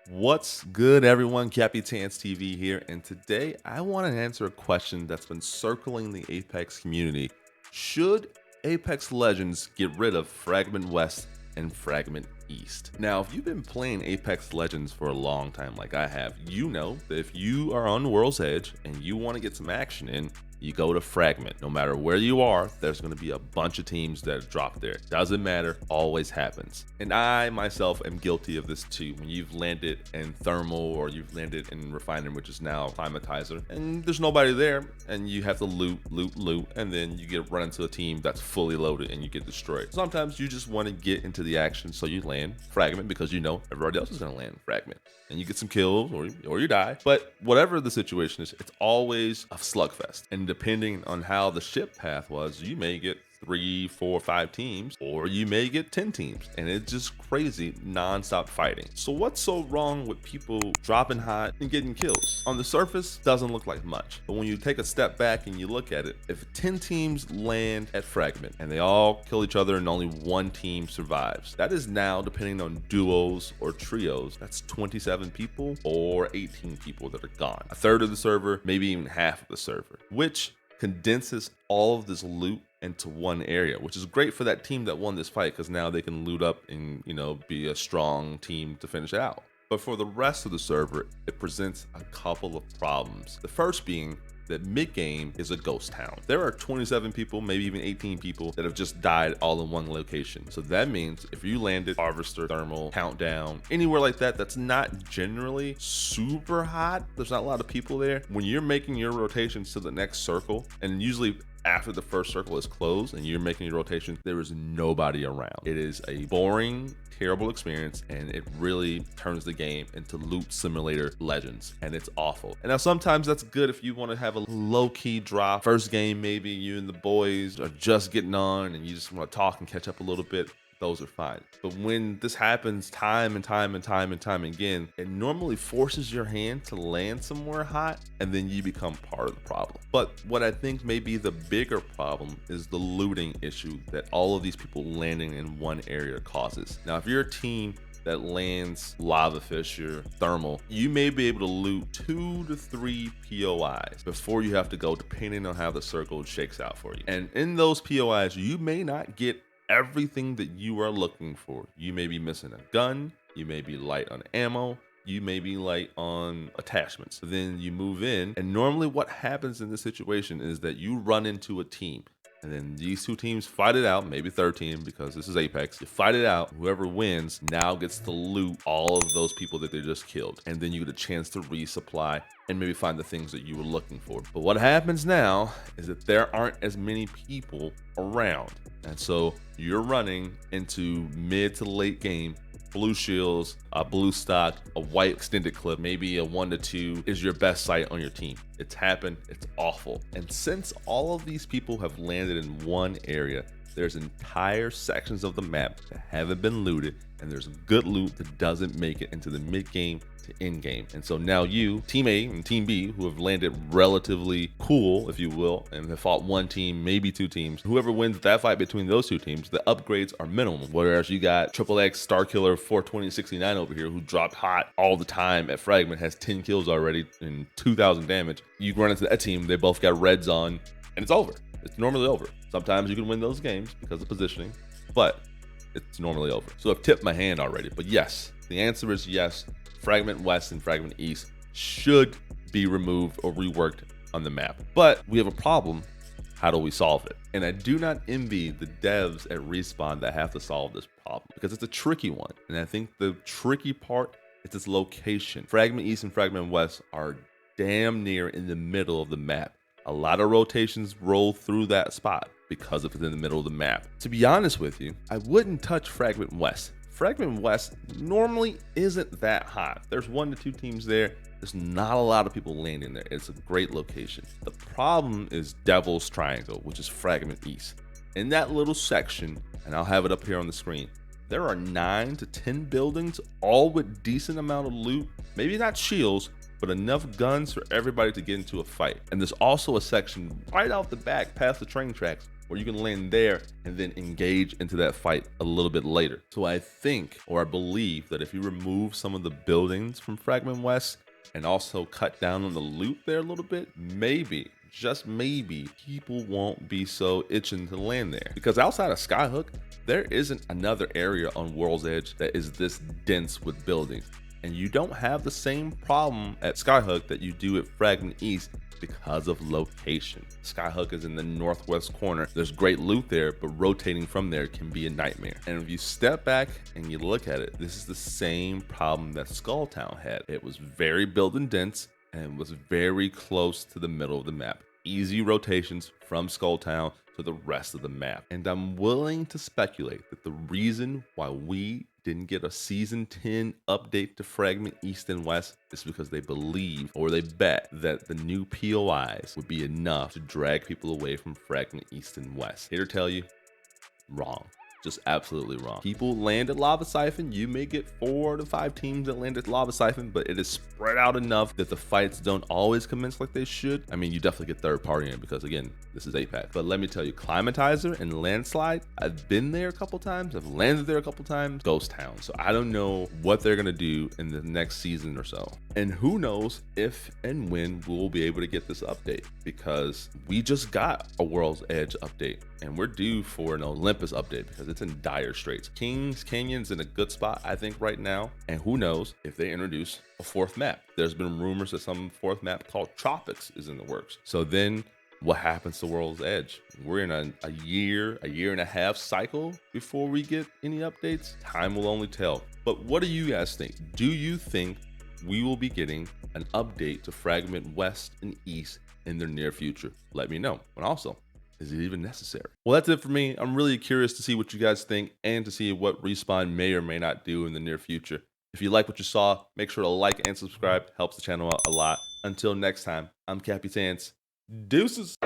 What's good, everyone? CapiTanceTV here, and today I want to answer a question that's been circling the Apex community. Should Apex Legends get rid of Fragment West and Fragment East? Now, if you've been playing Apex Legends for a long time like I have, you know that if you are on World's Edge and you want to get some action in, you go to Fragment. No matter where you are, there's going to be a bunch of teams that drop there. Doesn't matter, always happens. And I myself am guilty of this too. When you've landed in Thermal or you've landed in Refinery, which is now Climatizer, and there's nobody there, and you have to loot, and then you get run into a team that's fully loaded and you get destroyed. Sometimes you just want to get into the action, so you land Fragment because you know everybody else is going to land Fragment. And you get some kills or you die. But whatever the situation is, it's always a slugfest. And depending on how the ship path was, you may get 3, 4, 5 teams, or you may get 10 teams, and it's just crazy non-stop fighting. So what's so wrong with people dropping hot and getting kills? On the surface, doesn't look like much, but when you take a step back and you look at it, if 10 teams land at Fragment and they all kill each other and only one team survives, that is now, depending on duos or trios, that's 27 people or 18 people that are gone. A third of the server, maybe even half of the server, which condenses all of this loot into one area, which is great for that team that won this fight because now they can loot up and, be a strong team to finish it out. But for the rest of the server, it presents a couple of problems. The first being that mid-game is a ghost town. There are 27 people, maybe even 18 people that have just died all in one location. So that means if you landed Harvester, Thermal, Countdown, anywhere like that, that's not generally super hot. There's not a lot of people there. When you're making your rotations to the next circle, and usually after the first circle is closed and you're making your rotation, there is nobody around. It is a boring, terrible experience, and it really turns the game into loot simulator legends, and it's awful. And now sometimes that's good if you want to have a low-key drop. First game, maybe you and the boys are just getting on and you just want to talk and catch up a little bit. Those are fine. But when this happens time and time again, it normally forces your hand to land somewhere hot, and then you become part of the problem. But what I think may be the bigger problem is the looting issue that all of these people landing in one area causes. Now, if you're a team that lands Lava Fissure, Thermal, you may be able to loot 2 to 3 POIs before you have to go, depending on how the circle shakes out for you. And in those POIs, you may not get everything that you are looking for. You may be missing a gun, you may be light on ammo, you may be light on attachments. Then you move in, and normally what happens in this situation is that you run into a team, and then these two teams fight it out, maybe third team because this is Apex. You fight it out, whoever wins now gets to loot all of those people that they just killed, and then you get a chance to resupply and maybe find the things that you were looking for. But what happens now is that there aren't as many people around, and so you're running into mid to late game blue shields, a blue stock, a white extended clip, maybe a 1 to 2 is your best sight on your team. It's happened, it's awful. And since all of these people have landed in one area, there's entire sections of the map that haven't been looted, and there's good loot that doesn't make it into the mid game to end game. And so now you, Team A and Team B, who have landed relatively cool, if you will, and have fought one team, maybe two teams, whoever wins that fight between those two teams, the upgrades are minimum. Whereas you got XXX Starkiller 42069 over here, who dropped hot all the time at Fragment, has 10 kills already and 2,000 damage. You run into that team, they both got reds on, and it's over. It's normally over. Sometimes you can win those games because of positioning, but it's normally over. So I've tipped my hand already, but yes, the answer is yes. Fragment West and Fragment East should be removed or reworked on the map. But we have a problem. How do we solve it? And I do not envy the devs at Respawn that have to solve this problem because it's a tricky one. And I think the tricky part is its location. Fragment East and Fragment West are damn near in the middle of the map. A lot of rotations roll through that spot because it's in the middle of the map. To be honest with you, I wouldn't touch Fragment West. Fragment West normally isn't that hot. There's 1 to 2 teams there. There's not a lot of people landing there. It's a great location. The problem is Devil's Triangle, which is Fragment East. In that little section, and I'll have it up here on the screen, there are 9 to 10 buildings, all with decent amount of loot. Maybe not shields, but enough guns for everybody to get into a fight. And there's also a section right out the back past the train tracks or you can land there and then engage into that fight a little bit later. So I think, or I believe, that if you remove some of the buildings from Fragment West and also cut down on the loot there a little bit, maybe, just maybe, people won't be so itching to land there. Because outside of Skyhook, there isn't another area on World's Edge that is this dense with buildings. And you don't have the same problem at Skyhook that you do at Fragment East because of location. Skyhook is in the northwest corner. There's great loot there, but rotating from there can be a nightmare. And if you step back and you look at it, this is the same problem that Skulltown had. It was very building dense and was very close to the middle of the map. Easy rotations from Skulltown to the rest of the map. And I'm willing to speculate that the reason why we didn't get a season 10 update to Fragment East and West is because they believe, or they bet, that the new POIs would be enough to drag people away from Fragment East and West. Here to tell you, wrong. Just absolutely wrong. People land at Lava Siphon. You may get 4 to 5 teams that land at Lava Siphon, but it is spread out enough that the fights don't always commence like they should. I mean, you definitely get third party in because, again, this is Apex. But let me tell you, Climatizer and Landslide, I've been there a couple times. I've landed there a couple times. Ghost Town. So I don't know what they're going to do in the next season or so. And who knows if and when we'll be able to get this update, because we just got a World's Edge update and we're due for an Olympus update because it's in dire straits. Kings Canyon's in a good spot, I think, right now. And who knows if they introduce a 4th map. There's been rumors that some 4th map called Tropics is in the works. So then what happens to World's Edge? We're in a year and a half cycle before we get any updates. Time will only tell. But what do you guys think? Do you think we will be getting an update to Fragment West and East in the near future? Let me know. And also, is it even necessary? Well, that's it for me. I'm really curious to see what you guys think and to see what Respawn may or may not do in the near future. If you like what you saw, make sure to like and subscribe. Helps the channel out a lot. Until next time, I'm CapiTance. Deuces.